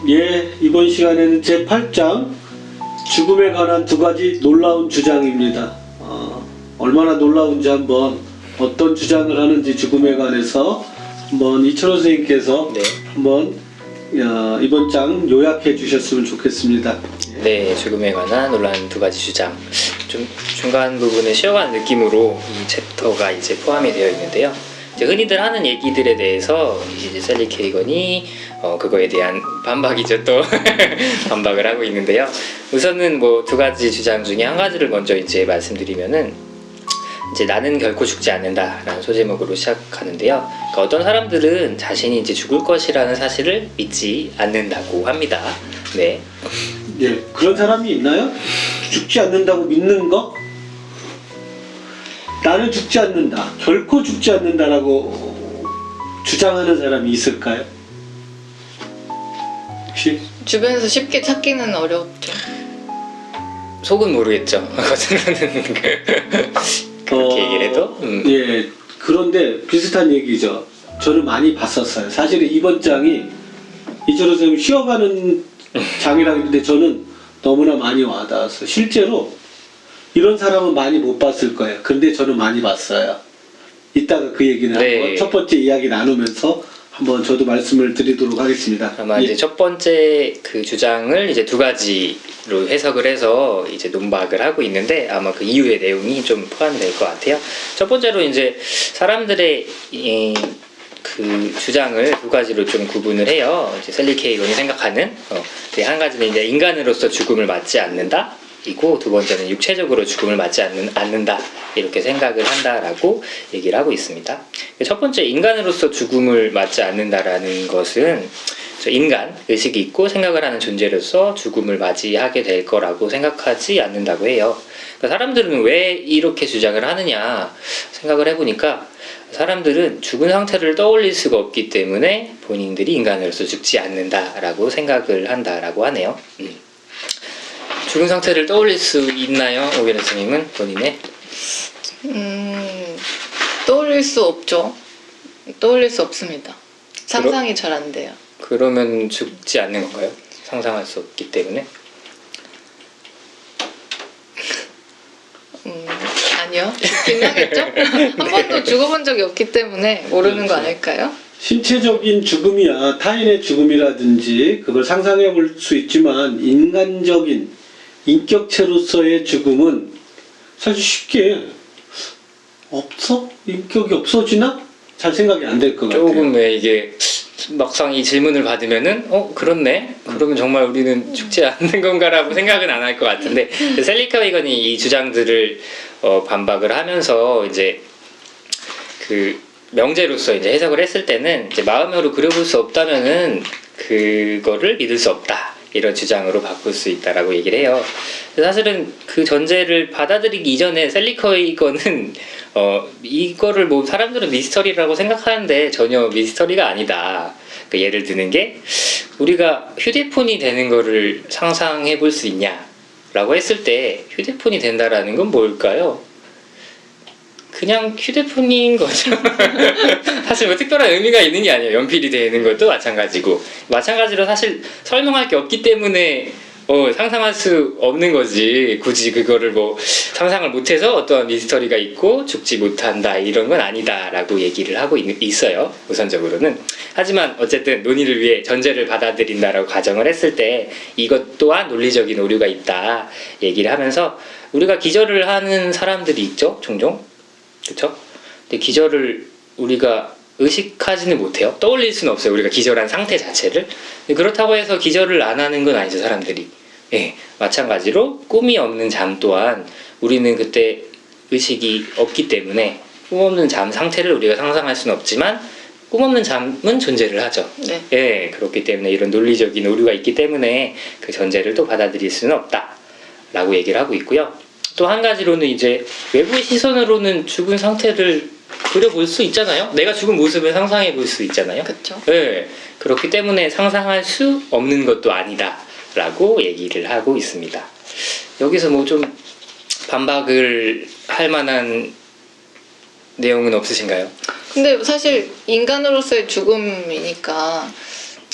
예, 이번 시간에는 제8장 죽음에 관한 두 가지 놀라운 주장입니다. 얼마나 놀라운지 한번 어떤 주장을 하는지 죽음에 관해서 한번 이철호 선생님께서 한번 이번 장 요약해 주셨으면 좋겠습니다. 네, 죽음에 관한 놀라운 두 가지 주장. 좀 중간 부분에 쉬어가는 느낌으로 이 챕터가 이제 포함이 되어 있는데요. 이제 흔히들 하는 얘기들에 대해서 이제 셀리 케이건이 그거에 대한 반박이죠, 또 반박을 하고 있는데요. 우선은 뭐 두 가지 주장 중에 한 가지를 먼저 이제 말씀드리면은 이제 나는 결코 죽지 않는다라는 소제목으로 시작하는데요. 그러니까 어떤 사람들은 자신이 이제 죽을 것이라는 사실을 믿지 않는다고 합니다. 네. 예, 그런 사람이 있나요? 죽지 않는다고 믿는 거? 나는 죽지 않는다, 결코 죽지 않는다라고 주장하는 사람이 있을까요? 혹시? 주변에서 쉽게 찾기는 어렵죠. 속은 모르겠죠. 겉으로는 그렇게 얘기를 해도. 예, 그런데 비슷한 얘기죠. 저는 많이 봤었어요. 사실은 이번 장이 이철호 선생님 쉬어가는 장이라고 했는데 저는 너무나 많이 와닿았어요. 실제로 이런 사람은 많이 못 봤을 거예요. 근데 저는 많이 봤어요. 이따가 그 얘기는 한번 첫 번째 이야기 나누면서 한번 저도 말씀을 드리도록 하겠습니다. 아마 이제 첫 번째 그 주장을 이제 두 가지로 해석을 해서 이제 논박을 하고 있는데 아마 그 이후의 내용이 좀 포함될 것 같아요. 첫 번째로 이제 사람들의 그 주장을 두 가지로 좀 구분을 해요. 이제 셀리 케이건이 생각하는 한 가지는 이제 인간으로서 죽음을 맞지 않는다. 이고 두 번째는 육체적으로 죽음을 맞지 않는다 이렇게 생각을 한다라고 얘기를 하고 있습니다. 첫 번째 인간으로서 죽음을 맞지 않는다라는 것은 인간, 의식이 있고 생각을 하는 존재로서 죽음을 맞이하게 될 거라고 생각하지 않는다고 해요. 그러니까 사람들은 왜 이렇게 주장을 하느냐 생각을 해보니까 사람들은 죽은 상태를 떠올릴 수가 없기 때문에 본인들이 인간으로서 죽지 않는다라고 생각을 한다라고 하네요. 죽은 상태를 떠올릴 수 있나요? 오게라 선생님은 본인의? 떠올릴 수 없죠. 떠올릴 수 없습니다. 상상이 잘 안 돼요. 그러면 죽지 않는 건가요? 상상할 수 없기 때문에? 아니요. 죽긴 하겠죠? 한 번도 죽어본 적이 없기 때문에 모르는 거 아닐까요? 신체적인 죽음이야 타인의 죽음이라든지 그걸 상상해 볼 수 있지만 인간적인 인격체로서의 죽음은 사실 쉽게 인격이 없어지나? 잘 생각이 안 될 것 같아요. 조금 왜 이게 막상 이 질문을 받으면은 그렇네? 그러면 정말 우리는 죽지 않는 건가라고 생각은 안 할 것 같은데 셀리 케이건이 이 주장들을 반박을 하면서 이제 그 명제로서 이제 해석을 했을 때는 이제 마음으로 그려볼 수 없다면은 그거를 믿을 수 없다. 이런 주장으로 바꿀 수 있다라고 얘기를 해요. 사실은 그 전제를 받아들이기 이전에 셀리 케이건은 이거를 뭐 사람들은 미스터리라고 생각하는데 전혀 미스터리가 아니다. 그러니까 예를 드는 게 우리가 휴대폰이 되는 거를 상상해 볼 수 있냐라고 했을 때 휴대폰이 된다라는 건 뭘까요? 그냥 휴대폰인 거죠. 사실 뭐 특별한 의미가 있는 게 아니에요. 연필이 되는 것도 마찬가지고 마찬가지로 사실 설명할 게 없기 때문에 상상할 수 없는 거지. 굳이 그거를 뭐 상상을 못해서 어떤 미스터리가 있고 죽지 못한다 이런 건 아니다라고 얘기를 하고 있어요. 우선적으로는. 하지만 어쨌든 논의를 위해 전제를 받아들인다라고 가정을 했을 때 이것 또한 논리적인 오류가 있다 얘기를 하면서 우리가 기절을 하는 사람들이 있죠. 종종. 그쵸? 근데 기절을 우리가 의식하지는 못해요. 떠올릴 수는 없어요. 우리가 기절한 상태 자체를. 그렇다고 해서 기절을 안 하는 건 아니죠, 사람들이. 예, 마찬가지로 꿈이 없는 잠 또한 우리는 그때 의식이 없기 때문에 꿈 없는 잠 상태를 우리가 상상할 수는 없지만 꿈 없는 잠은 존재를 하죠. 네. 예, 그렇기 때문에 이런 논리적인 오류가 있기 때문에 그 전제를 또 받아들일 수는 없다라고 얘기를 하고 있고요. 또 한 가지로는 이제 외부의 시선으로는 죽은 상태를 그려볼 수 있잖아요. 내가 죽은 모습을 상상해 볼 수 있잖아요. 그렇죠. 네, 그렇기 때문에 상상할 수 없는 것도 아니다라고 얘기를 하고 있습니다. 여기서 뭐 좀 반박을 할 만한 내용은 없으신가요? 근데 사실 인간으로서의 죽음이니까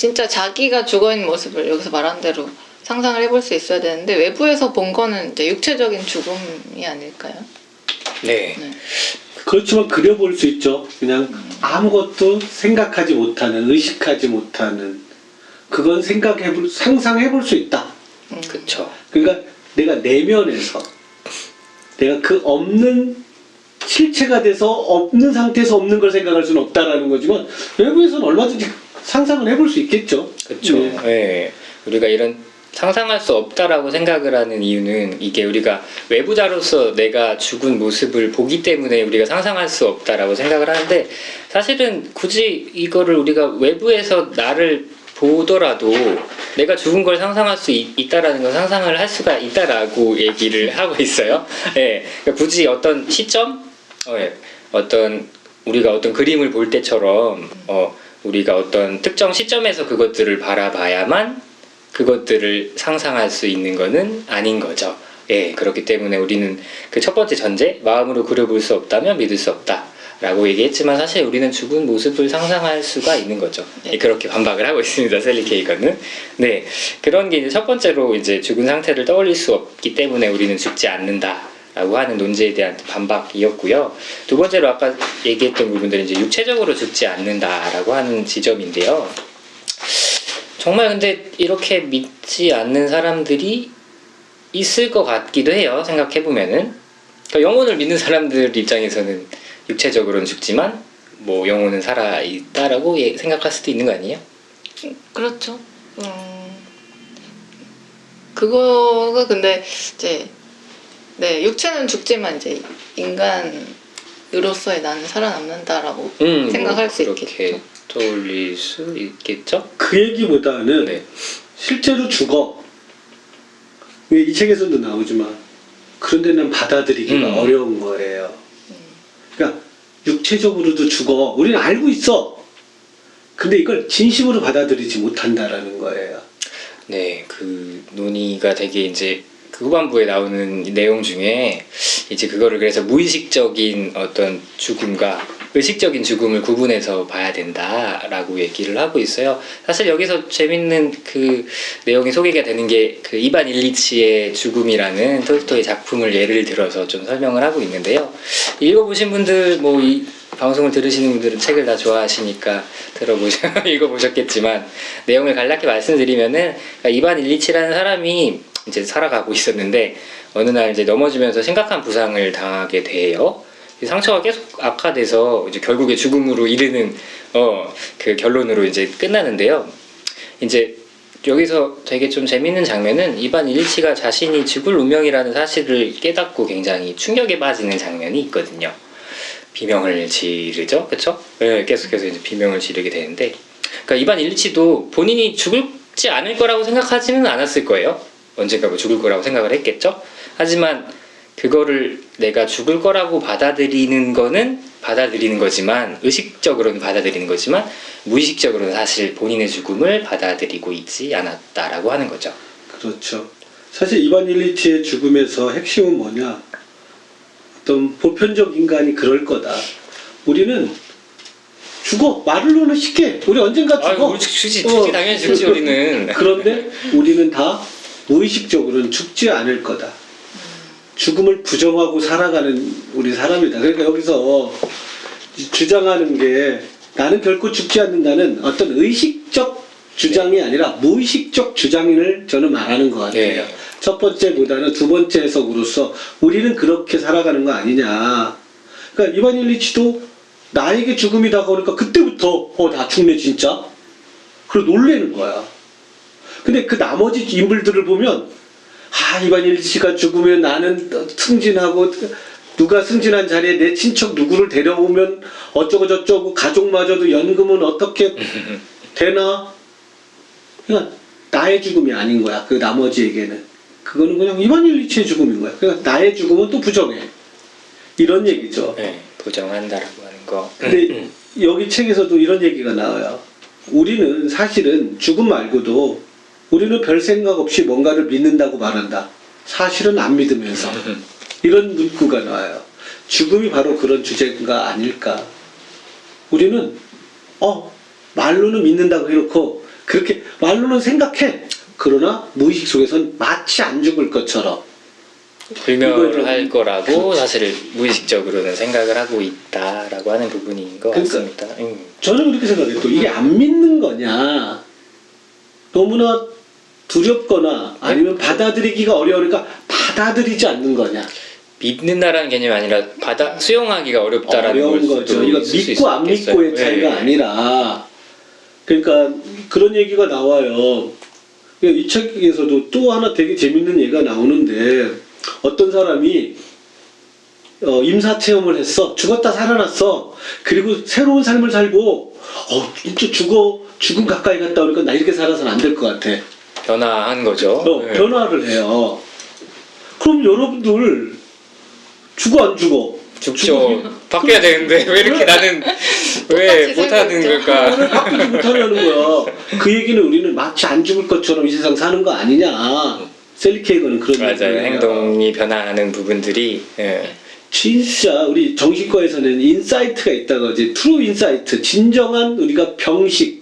진짜 자기가 죽어있는 모습을 여기서 말한 대로 상상을 해볼 수 있어야 되는데 외부에서 본 거는 이제 육체적인 죽음이 아닐까요? 네. 네. 그렇지만 그려볼 수 있죠. 그냥 아무것도 생각하지 못하는, 의식하지 못하는, 그건 상상해볼 수 있다. 그쵸. 그러니까 내가 내면에서 내가 그 없는 실체가 돼서 없는 상태에서 없는 걸 생각할 수는 없다라는 거지만 외부에서는 얼마든지 상상을 해볼 수 있겠죠. 그쵸. 네. 네. 우리가 이런 상상할 수 없다라고 생각을 하는 이유는 이게 우리가 외부자로서 내가 죽은 모습을 보기 때문에 우리가 상상할 수 없다라고 생각을 하는데 사실은 굳이 이거를 우리가 외부에서 나를 보더라도 내가 죽은 걸 상상할 수 있다라는 건 상상을 할 수가 있다라고 얘기를 하고 있어요. 예. 그러니까 굳이 어떤 시점, 어떤 우리가 어떤 그림을 볼 때처럼 우리가 어떤 특정 시점에서 그것들을 바라봐야만 그것들을 상상할 수 있는 거는 아닌 거죠. 예, 그렇기 때문에 우리는 그 첫 번째 전제, 마음으로 그려볼 수 없다면 믿을 수 없다라고 얘기했지만 사실 우리는 죽은 모습을 상상할 수가 있는 거죠. 네. 예, 그렇게 반박을 하고 있습니다. 셀리 케이건은. 네, 그런 게 이제 첫 번째로 이제 죽은 상태를 떠올릴 수 없기 때문에 우리는 죽지 않는다라고 하는 논제에 대한 반박이었고요. 두 번째로 아까 얘기했던 부분들은 이제 육체적으로 죽지 않는다라고 하는 지점인데요. 정말 근데 이렇게 믿지 않는 사람들이 있을 것 같기도 해요. 생각해보면은. 그러니까 영혼을 믿는 사람들 입장에서는 육체적으로는 죽지만 뭐 영혼은 살아있다라고 생각할 수도 있는 거 아니에요? 그렇죠. 그거가 근데 이제 네 육체는 죽지만 이제 인간으로서의 나는 살아남는다라고 생각할 수 그렇게 있겠죠. 떠올릴 수 있겠죠? 그 얘기보다는 네. 실제로 죽어. 이 책에서도 나오지만 그런데 난 받아들이기가 어려운 거예요. 그러니까 육체적으로도 죽어. 우리는 알고 있어. 근데 이걸 진심으로 받아들이지 못한다라는 거예요. 네, 그 논의가 되게 이제 그 후반부에 나오는 내용 중에 이제 그거를 그래서 무의식적인 어떤 죽음과 의식적인 죽음을 구분해서 봐야 된다라고 얘기를 하고 있어요. 사실 여기서 재밌는 그 내용이 소개가 되는 게 그 이반 일리치의 죽음이라는 톨스토이 작품을 예를 들어서 좀 설명을 하고 있는데요. 읽어보신 분들 뭐 이 방송을 들으시는 분들은 책을 다 좋아하시니까 읽어보셨겠지만 내용을 간략히 말씀드리면은 그러니까 이반 일리치라는 사람이 이제 살아가고 있었는데 어느 날 이제 넘어지면서 심각한 부상을 당하게 돼요. 상처가 계속 악화돼서 이제 결국에 죽음으로 이르는 그 결론으로 이제 끝나는데요. 이제 여기서 되게 좀 재밌는 장면은 이반 일리치가 자신이 죽을 운명이라는 사실을 깨닫고 굉장히 충격에 빠지는 장면이 있거든요. 비명을 지르죠, 그렇죠? 네, 계속해서 이제 비명을 지르게 되는데, 그러니까 이반 일리치도 본인이 죽지 않을 거라고 생각하지는 않았을 거예요. 언젠가 뭐 죽을 거라고 생각을 했겠죠. 하지만 그거를 내가 죽을 거라고 받아들이는 거는 받아들이는 거지만 의식적으로는 받아들이는 거지만 무의식적으로는 사실 본인의 죽음을 받아들이고 있지 않았다라고 하는 거죠. 그렇죠. 사실 이반 일리치의 죽음에서 핵심은 뭐냐? 어떤 보편적 인간이 그럴 거다. 우리는 죽어. 말로는 쉽게. 우리 언젠가 죽어. 우리 죽지 당연히 죽지 우리는. 그런데 우리는 다 무의식적으로는 죽지 않을 거다. 죽음을 부정하고 살아가는 우리 사람이다. 그러니까 여기서 주장하는 게 나는 결코 죽지 않는다는 어떤 의식적 주장이 아니라 무의식적 주장을 저는 말하는 것 같아요. 네. 첫 번째보다는 두 번째 해석으로서 우리는 그렇게 살아가는 거 아니냐. 그러니까 이반 일리치도 나에게 죽음이 다가오니까 그때부터 나 죽네 진짜. 그리고 놀래는 거야. 근데 그 나머지 인물들을 보면 이반 일리치가 죽으면 나는 승진하고 누가 승진한 자리에 내 친척 누구를 데려오면 어쩌고 저쩌고 가족마저도 연금은 어떻게 되나. 그러니까 나의 죽음이 아닌 거야. 그 나머지에게는. 그거는 그냥 이반 일리치의 죽음인 거야. 그러니까 나의 죽음은 또 부정해. 이런 얘기죠. 네, 부정한다라고 하는 거. 근데 여기 책에서도 이런 얘기가 나와요. 우리는 사실은 죽음 말고도 우리는 별 생각 없이 뭔가를 믿는다고 말한다. 사실은 안 믿으면서. 이런 문구가 나와요. 죽음이 바로 그런 주제가 아닐까. 우리는 말로는 믿는다고 해놓고 그렇게 말로는 생각해. 그러나 무의식 속에선 마치 안 죽을 것처럼. 불멸을 할 거라고 그렇죠. 사실 무의식적으로는 생각을 하고 있다라고 하는 부분인 것 그러니까 같습니다. 저는 그렇게 생각해요. 또 이게 안 믿는 거냐, 너무나 두렵거나 아니면 받아들이기가 어려우니까 받아들이지 않는 거냐. 믿는다라는 개념이 아니라 수용하기가 어렵다라는 어려운 걸 거죠. 수도 이거 있을 수 믿고 안 있겠어요. 믿고의 차이가 네. 아니라, 그러니까 그런 얘기가 나와요. 이 책에서도 또 하나 되게 재밌는 얘기가 나오는데, 어떤 사람이 임사 체험을 했어. 죽었다 살아났어. 그리고 새로운 삶을 살고, 진짜 죽음 가까이 갔다 오니까 나 이렇게 살아서는 안 될 것 같아. 변화한 거죠. 네. 변화를 해요. 그럼 여러분들 죽어 안 죽어? 죽죠. 바뀌어야 되는데 왜 이렇게 나는 왜 똑같이 못하는 살고 있죠. 걸까? 바꾸지 못하려는 거야. 그 얘기는 우리는 마치 안 죽을 것처럼 이 세상 사는 거 아니냐. 셀리 케이거는 그런 맞아요. 얘기예요. 행동이 변화하는 부분들이 진짜 우리 정신과에서는 인사이트가 있다고 하지. 트루 인사이트, 진정한 우리가 병식이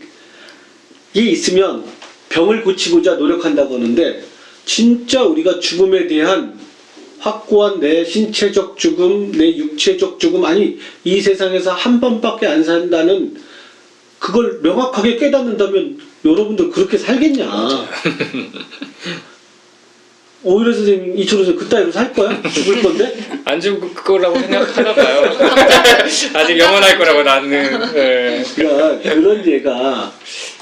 있으면 병을 고치고자 노력한다고 하는데, 진짜 우리가 죽음에 대한 확고한 내 신체적 죽음, 내 육체적 죽음, 아니 이 세상에서 한 번밖에 안 산다는 그걸 명확하게 깨닫는다면 여러분들 그렇게 살겠냐? 오히려 선생님, 이철호 선생님 그따위로 살 거야? 죽을 건데? 안 죽을 거라고 생각하나 봐요. 아직 영원할 거라고 나는. 예. 그러니까 그런 예가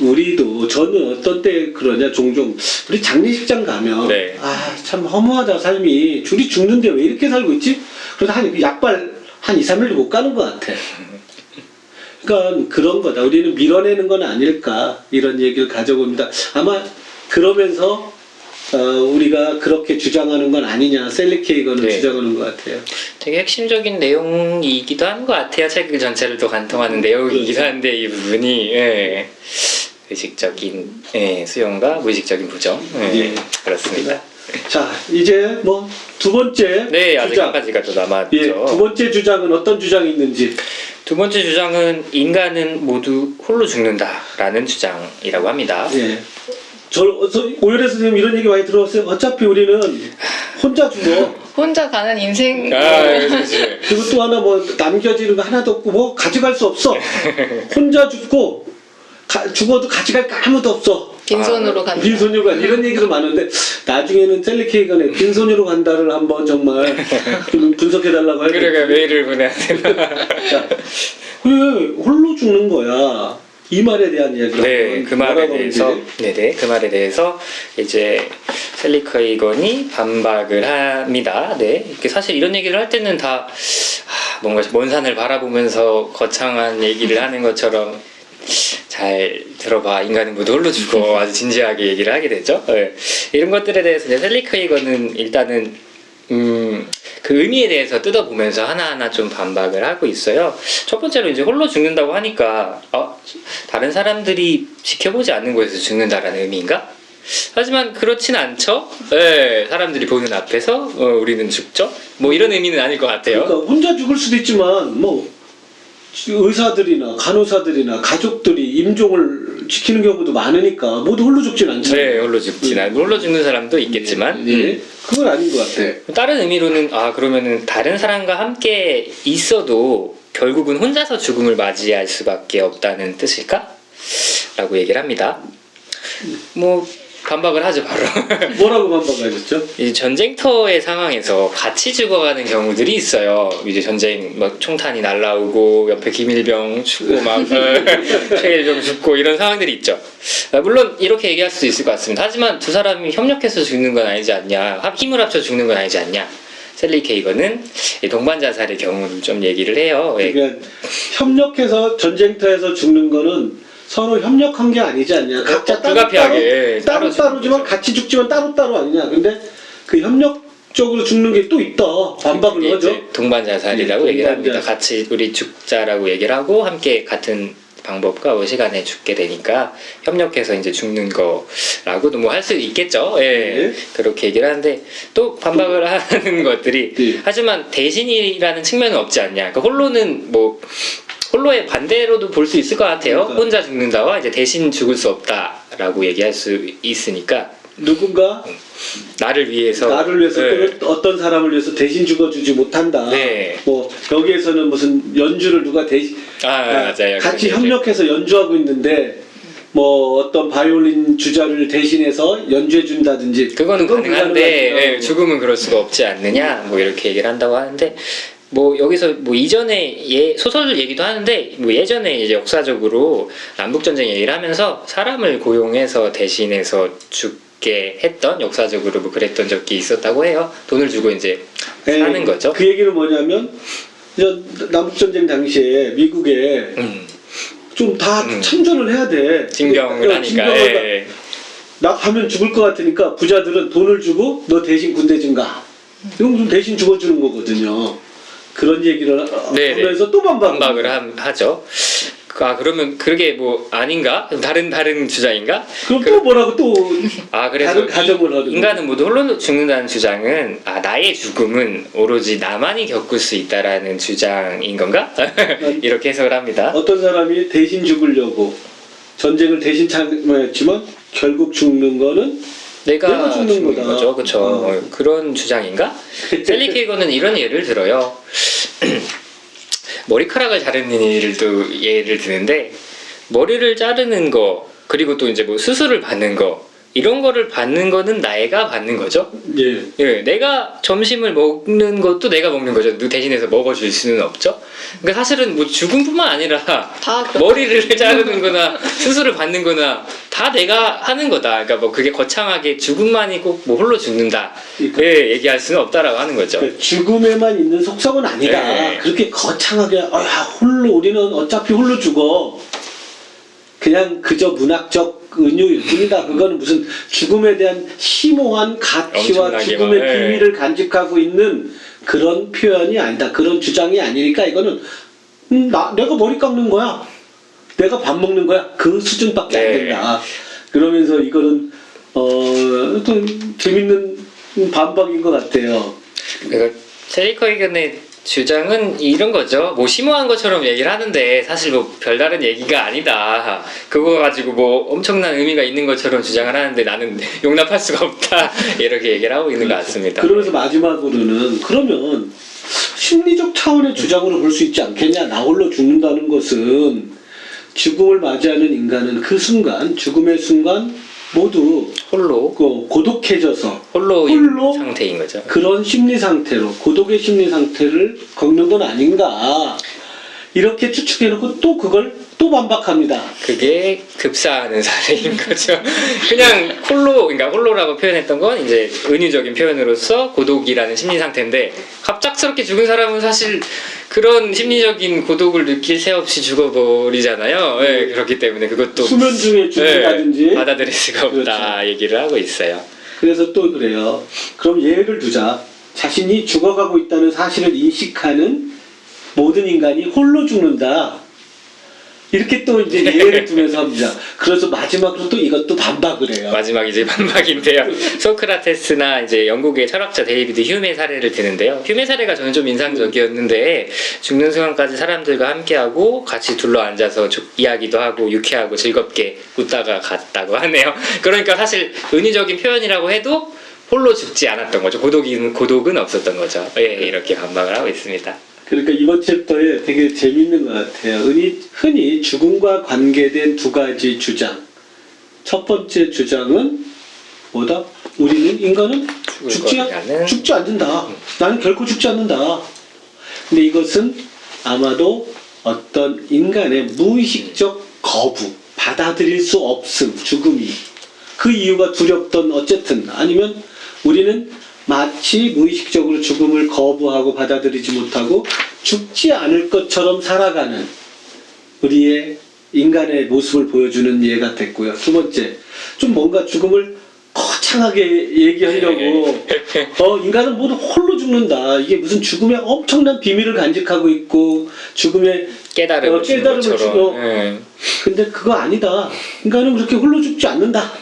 우리도, 저는 어떤 때 그러냐, 종종 우리 장례식장 가면 네. 참 허무하다 삶이, 우리 죽는데 왜 이렇게 살고 있지? 그래서 한 약발 한 2, 3일도 못 가는 것 같아. 그러니까 그런 거다. 우리는 밀어내는 건 아닐까, 이런 얘기를 가져봅니다. 아마 그러면서 우리가 그렇게 주장하는 건 아니냐, 셀리 케이거는 네. 주장하는 것 같아요. 되게 핵심적인 내용이기도 한 것 같아요. 책 전체를 또 관통하는 내용이기도 한데 이 부분이 의식적인 수용과 무의식적인 부정. 예. 그렇습니다. 자, 이제 뭐 두 번째 네, 아직 주장. 한 가지가 또 남았죠. 예, 두 번째 주장은 어떤 주장이 있는지. 두 번째 주장은 인간은 모두 홀로 죽는다라는 주장이라고 합니다. 예. 오열의 선생님 이런 얘기 많이 들어봤어요. 어차피 우리는 혼자 죽어. 혼자 가는 인생. 그렇지. 그리고 또 하나 뭐 남겨지는 거 하나도 없고 뭐 가져갈 수 없어. 혼자 죽고 죽어도 가져갈 거 아무도 없어. 빈손으로 간다. 빈손으로 간, 이런 얘기도 많은데, 나중에는 셀리 케이건의 빈손으로 간다를 한번 정말 좀 분석해달라고 해요. 그러니까 메일을 보내야 되나? 왜 홀로 죽는 거야? 이 말에 대한 이야기를 네, 그 말에 대해서, 그 말에 대해서 이제 셀리 케이건이 반박을 합니다. 네, 이렇게 사실 이런 얘기를 할 때는 다 뭔가 먼 산을 바라보면서 거창한 얘기를 하는 것처럼 잘 들어봐, 인간은 모두 홀로 죽어, 아주 진지하게 얘기를 하게 되죠. 네. 이런 것들에 대해서 이제 셀리 케이건은 일단은 그 의미에 대해서 뜯어보면서 하나하나 좀 반박을 하고 있어요. 첫 번째로 이제 홀로 죽는다고 하니까 다른 사람들이 지켜보지 않는 곳에서 죽는다라는 의미인가? 하지만 그렇진 않죠. 네, 사람들이 보는 앞에서 우리는 죽죠. 뭐 이런 의미는 아닐 것 같아요. 그러니까 혼자 죽을 수도 있지만 뭐 의사들이나 간호사들이나 가족들이 임종을 지키는 경우도 많으니까 모두 홀로 죽진 않잖아요. 네, 홀로 죽진 않고 홀로 죽는 사람도 있겠지만 예, 그건 아닌 것 같아. 다른 의미로는 그러면은 다른 사람과 함께 있어도 결국은 혼자서 죽음을 맞이할 수밖에 없다는 뜻일까? 라고 얘기를 합니다. 뭐 반박을 하죠, 바로. 뭐라고 반박하셨죠? 이 전쟁터의 상황에서 같이 죽어가는 경우들이 있어요. 이제 전쟁 막 총탄이 날라오고 옆에 김일병 죽고 막 최일병 죽고 이런 상황들이 있죠. 물론 이렇게 얘기할 수도 있을 것 같습니다. 하지만 두 사람이 협력해서 죽는 건 아니지 않냐, 힘을 합쳐 죽는 건 아니지 않냐. 셀리 케이건은 동반 자살의 경우를 좀 얘기를 해요. 그러니까 협력해서 전쟁터에서 죽는 거는 서로 협력한 게 아니지 않냐. 각자 불가피하게 따로지만 같이 죽지만 따로따로 아니냐. 근데 그 협력적으로 죽는 게 또 있다. 반박을 하죠. 동반 자살이라고 네, 얘기를 합니다. 동반자. 같이 우리 죽자라고 얘기를 하고 함께 같은 방법과 시간에 죽게 되니까 협력해서 이제 죽는 거라고도 뭐 할 수 있겠죠. 예. 네. 그렇게 얘기를 하는데 또 반박을 하는 것들이 네. 하지만 대신이라는 측면은 없지 않냐. 그러니까 홀로는 뭐 홀로의 반대로도 볼 수 있을 것 같아요. 그러니까. 혼자 죽는다와 이제 대신 죽을 수 없다. 죽는다라고 얘기할 수 있으니까 누군가 나를 위해서 나를 위해서 네. 또는 어떤 사람을 위해서 대신 죽어주지 못한다. 네. 뭐 여기에서는 무슨 연주를 누가 대신 맞아요. 같이 그런 협력해서 연주하고 있는데 뭐 어떤 바이올린 주자를 대신해서 연주해 준다든지 그거는 그건 가능한데 불가능하죠. 예, 죽음은 그럴 수가 없지 않느냐 뭐 이렇게 얘기를 한다고 하는데 뭐 여기서 뭐 이전에 소설 얘기도 하는데 뭐 예전에 이제 역사적으로 남북 전쟁 얘기를 하면서 사람을 고용해서 대신해서 죽게 했던 역사적으로 뭐 그랬던 적이 있었다고 해요. 돈을 주고 이제 네, 사는 거죠. 그 얘기는 뭐냐면 남북 전쟁 당시에 미국에 좀 다 참전을 해야 돼. 징병을 하니까. 징병을 예. 나 가면 죽을 것 같으니까 부자들은 돈을 주고 너 대신 군대 좀 가. 이건 좀 대신 죽어주는 거거든요. 그런 얘기를 네네. 하면서 또 반박을 하죠. 그러면 그게 뭐 아닌가? 다른 주장인가? 그럼 또 뭐라고 또 그래서 다른 가정을 하는 인간은 모두 홀로 죽는다는 주장은 나의 죽음은 오로지 나만이 겪을 수 있다라는 주장인 건가? 이렇게 해석을 합니다. 어떤 사람이 대신 죽으려고 전쟁을 대신 참여했지만 결국 죽는 거는 내가 죽는 죽는 거다. 거죠, 그렇죠? 그런 주장인가? 셀리 케이거는 이런 예를 들어요. 머리카락을 자르는 예를 드는데 머리를 자르는 거 그리고 또 이제 뭐 수술을 받는 거 이런 거를 받는 거는 내가 받는 거죠. 예. 예, 내가 점심을 먹는 것도 내가 먹는 거죠. 누 대신해서 먹어줄 수는 없죠. 그러니까 사실은 뭐 죽음뿐만 아니라 다 그렇죠. 머리를 자르는 거나 수술을 받는 거나 다 내가 하는 거다. 그러니까 뭐 그게 거창하게 죽음만이 꼭 뭐 홀로 죽는다. 그러니까. 예, 얘기할 수는 없다라고 하는 거죠. 그러니까 죽음에만 있는 속성은 아니다. 네. 그렇게 거창하게 홀로 우리는 어차피 홀로 죽어. 그냥 그저 문학적 은유일 뿐이다. 그거는 무슨 죽음에 대한 심오한 가치와 엄청나게 죽음의 막, 예. 비밀을 간직하고 있는 그런 표현이 아니다. 그런 주장이 아니니까 이거는 내가 머리 깎는 거야. 내가 밥 먹는 거야. 그 수준밖에 안 네. 된다. 그러면서 이거는 또 재밌는 반박인 것 같아요. 그러니까 셀리커 의견의 주장은 이런 거죠. 뭐 심오한 것처럼 얘기를 하는데 사실 뭐 별다른 얘기가 아니다. 그거 가지고 뭐 엄청난 의미가 있는 것처럼 주장을 하는데 나는 용납할 수가 없다. 이렇게 얘기를 하고 있는 것 같습니다. 그러면서 마지막으로는 그러면 심리적 차원의 주장으로 볼 수 있지 않겠냐. 나 홀로 죽는다는 것은 죽음을 맞이하는 인간은 그 순간 죽음의 순간 모두 홀로 고독해져서 홀로인 홀로 상태인 거죠. 그런 심리 상태로 고독의 심리 상태를 겪는 건 아닌가 이렇게 추측해놓고 또 그걸 또 반박합니다. 그게 급사하는 사례인 거죠. 그냥 그러니까 홀로라고 표현했던 건 이제 은유적인 표현으로서 고독이라는 심리 상태인데 갑작스럽게 죽은 사람은 사실 그런 심리적인 고독을 느낄 새 없이 죽어버리잖아요. 예, 그렇기 때문에 그것도 수면 중에 죽는다든지 받아들일 수가 없다 얘기를 하고 있어요. 그래서 또 그래요. 그럼 예를 두자. 자신이 죽어가고 있다는 사실을 인식하는 모든 인간이 홀로 죽는다. 이렇게 또 이제 예를 두면서 합니다. 그래서 마지막으로 또 이것도 반박을 해요. 마지막 이제 반박인데요. 소크라테스나 이제 영국의 철학자 데이비드 휴메 사례를 드는데요. 휴메 사례가 저는 좀 인상적이었는데 죽는 순간까지 사람들과 함께하고 같이 둘러 앉아서 이야기도 하고 유쾌하고 즐겁게 웃다가 갔다고 하네요. 그러니까 사실 은유적인 표현이라고 해도 홀로 죽지 않았던 거죠. 고독은 없었던 거죠. 예, 이렇게 반박을 하고 있습니다. 그러니까 이번 챕터에 되게 재밌는 것 같아요. 흔히 죽음과 관계된 두 가지 주장. 첫 번째 주장은 뭐다? 우리는 인간은 죽지 않는다. 나는 결코 죽지 않는다. 근데 이것은 아마도 어떤 인간의 무의식적 거부, 받아들일 수 없음, 죽음이. 그 이유가 두렵던 어쨌든 아니면 우리는 마치 무의식적으로 죽음을 거부하고 받아들이지 못하고 죽지 않을 것처럼 살아가는 우리의 인간의 모습을 보여주는 예가 됐고요. 두 번째, 좀 뭔가 죽음을 거창하게 얘기하려고 인간은 모두 홀로 죽는다. 이게 무슨 죽음의 엄청난 비밀을 간직하고 있고 죽음의 깨달음을 주는 것처럼. 근데 그거 아니다. 인간은 그렇게 홀로 죽지 않는다.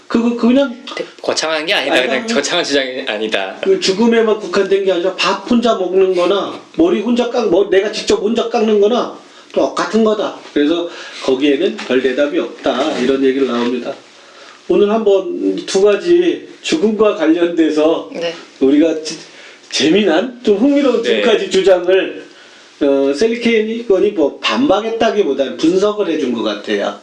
그거 그냥 거창한 게 아니다. 그냥 거창한 주장이 아니다. 그 죽음에만 국한된 게 아니라 밥 혼자 먹는 거나 머리 혼자 내가 직접 혼자 깎는 거나 똑같은 거다. 그래서 거기에는 별 대답이 없다. 이런 얘기를 나옵니다. 오늘 한번 두 가지 죽음과 관련돼서 네. 우리가 재미난 좀 흥미로운 두 네. 가지 주장을 셀리케이건이 뭐 반박했다기보다는 분석을 해준 것 같아요.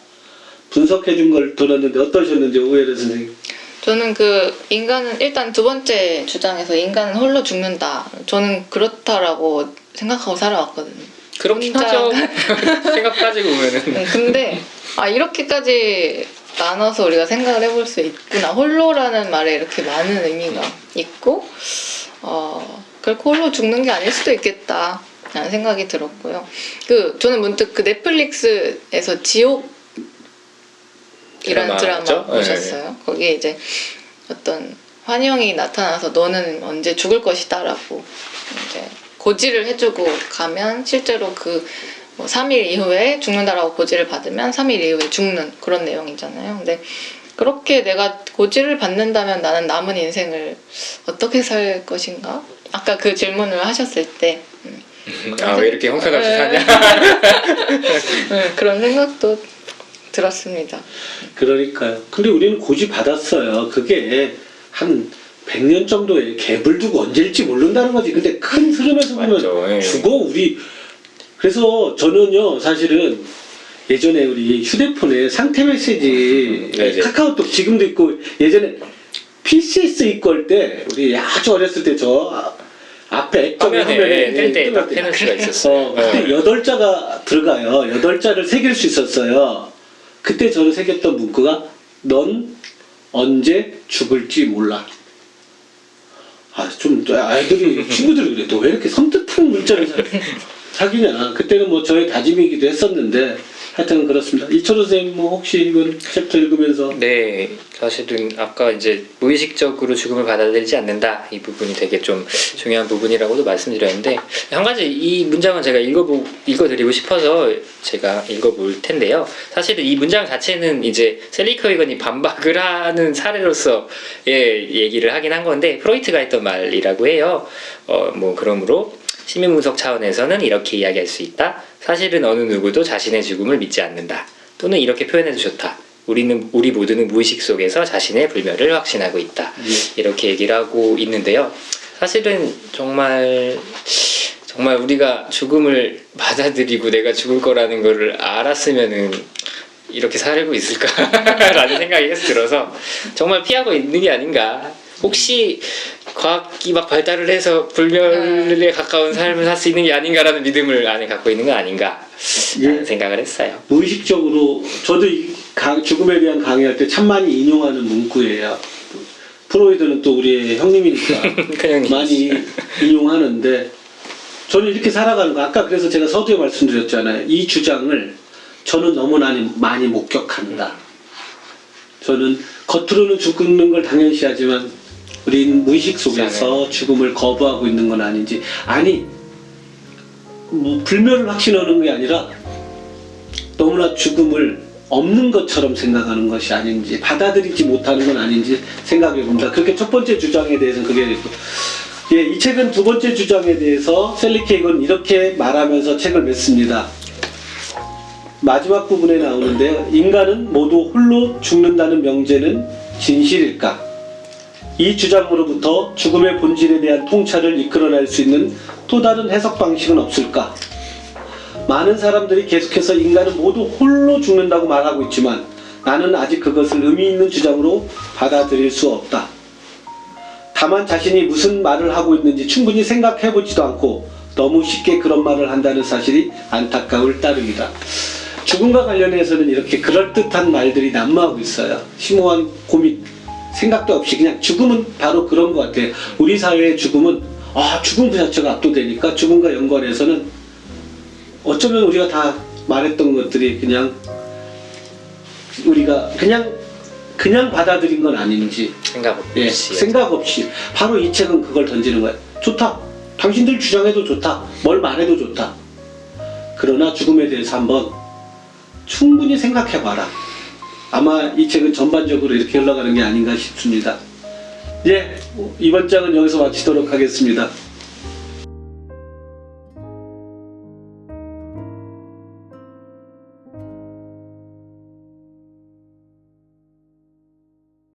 분석해준 걸 들었는데 어떠셨는지 오해를 선생님. 저는 그 인간은 일단 두 번째 주장에서 인간은 홀로 죽는다. 저는 그렇다라고 생각하고 살아왔거든요. 그렇긴 혼자- 하죠. 생각 따지고 보면은. 근데 이렇게까지 나눠서 우리가 생각을 해볼 수 있구나. 홀로라는 말에 이렇게 많은 의미가 있고 결코 홀로 죽는 게 아닐 수도 있겠다 라는 생각이 들었고요. 저는 문득 그 넷플릭스에서 지옥이라는 드라마 드라마죠? 보셨어요? 거기에 이제 어떤 환영이 나타나서 너는 언제 죽을 것이다 라고 이제 고지를 해주고 가면 실제로 뭐 3일 이후에 죽는다라고 고지를 받으면 3일 이후에 죽는 그런 내용이잖아요. 근데 그렇게 내가 고지를 받는다면 나는 남은 인생을 어떻게 살 것인가? 아까 그 질문을 하셨을 때 왜 이렇게 형편없이 사냐? 그런 생각도 들었습니다. 그러니까요. 근데 우리는 고지 받았어요. 그게 한 100년 정도의 갭을 두고 언제일지 모른다는 거지. 근데 큰 흐름에서 보면 맞죠, 예. 죽어 우리. 그래서 저는요 사실은 예전에 우리 휴대폰에 상태 메시지 네네. 카카오톡 지금도 있고 예전에 PCS 입고 할 때 우리 아주 어렸을 때 저 앞에 액정에 화면에 화면에 뜰 때 딱 해놓을 수가 있었어요. 그때 네. 8자가 들어가요. 8자를 새길 수 있었어요. 그때 저는 새겼던 문구가 넌 언제 죽을지 몰라. 좀 아이들이 친구들이 그래. 너 왜 이렇게 섬뜩한 문자를 사귀냐. 그때는 뭐 저의 다짐이기도 했었는데 하여튼 그렇습니다. 이철호 선생님 뭐 혹시 이건 챕터 읽으면서 네, 사실은 아까 이제 무의식적으로 죽음을 받아들이지 않는다 이 부분이 되게 좀 중요한 부분이라고도 말씀드렸는데 한 가지 이 문장은 제가 읽어드리고 싶어서 제가 읽어볼 텐데요. 사실은 이 문장 자체는 이제 셀리커위건이 반박을 하는 사례로서 얘기를 하긴 한 건데 프로이트가 했던 말이라고 해요. 뭐 그러므로 시민분석 차원에서는 이렇게 이야기할 수 있다. 사실은 어느 누구도 자신의 죽음을 믿지 않는다. 또는 이렇게 표현해도 좋다. 우리 모두는 무의식 속에서 자신의 불멸을 확신하고 있다. 이렇게 얘기를 하고 있는데요. 사실은 정말 우리가 죽음을 받아들이고 내가 죽을 거라는 거를 알았으면은 이렇게 살고 있을까라는 생각이 계속 들어서 정말 피하고 있는 게 아닌가. 혹시 과학이 막 발달을 해서 불멸에 가까운 삶을 살 수 있는 게 아닌가라는 믿음을 안에 갖고 있는 건 아닌가 라는 생각을 했어요. 무의식적으로 저도 이 죽음에 대한 강의할 때 참 많이 인용하는 문구예요. 프로이드는 또 우리의 형님이니까 그냥 많이 인용하는데 저는 이렇게 살아가는 거 아까 그래서 제가 서두에 말씀드렸잖아요. 이 주장을 저는 너무나 많이 목격한다. 저는 겉으로는 죽는 걸 당연시하지만 우린 무의식 속에서 죽음을 거부하고 있는 건 아닌지 뭐 불멸을 확신하는 게 아니라 너무나 죽음을 없는 것처럼 생각하는 것이 아닌지 받아들이지 못하는 건 아닌지 생각해 봅니다. 그렇게 첫 번째 주장에 대해서는 그게 있고 이 책은 두 번째 주장에 대해서 셀리케이건 이렇게 말하면서 책을 맺습니다. 마지막 부분에 나오는데요. 인간은 모두 홀로 죽는다는 명제는 진실일까? 이 주장으로부터 죽음의 본질에 대한 통찰을 이끌어낼 수 있는 또 다른 해석 방식은 없을까? 많은 사람들이 계속해서 인간은 모두 홀로 죽는다고 말하고 있지만 나는 아직 그것을 의미 있는 주장으로 받아들일 수 없다. 다만 자신이 무슨 말을 하고 있는지 충분히 생각해보지도 않고 너무 쉽게 그런 말을 한다는 사실이 안타까울 따름이다. 죽음과 관련해서는 이렇게 그럴듯한 말들이 난무하고 있어요. 심오한 고민, 생각도 없이 그냥 죽음은 바로 그런 것 같아요. 우리 사회의 죽음은 죽음 그 자체가 압도되니까 죽음과 연관해서는 어쩌면 우리가 다 말했던 것들이 그냥 우리가 그냥 받아들인 건 아닌지 생각 없이 생각 없이 바로 이 책은 그걸 던지는 거야. 좋다. 당신들 주장해도 좋다. 뭘 말해도 좋다. 그러나 죽음에 대해서 한번 충분히 생각해봐라. 아마 이 책은 전반적으로 이렇게 흘러가는 게 아닌가 싶습니다. 이번 장은 여기서 마치도록 하겠습니다.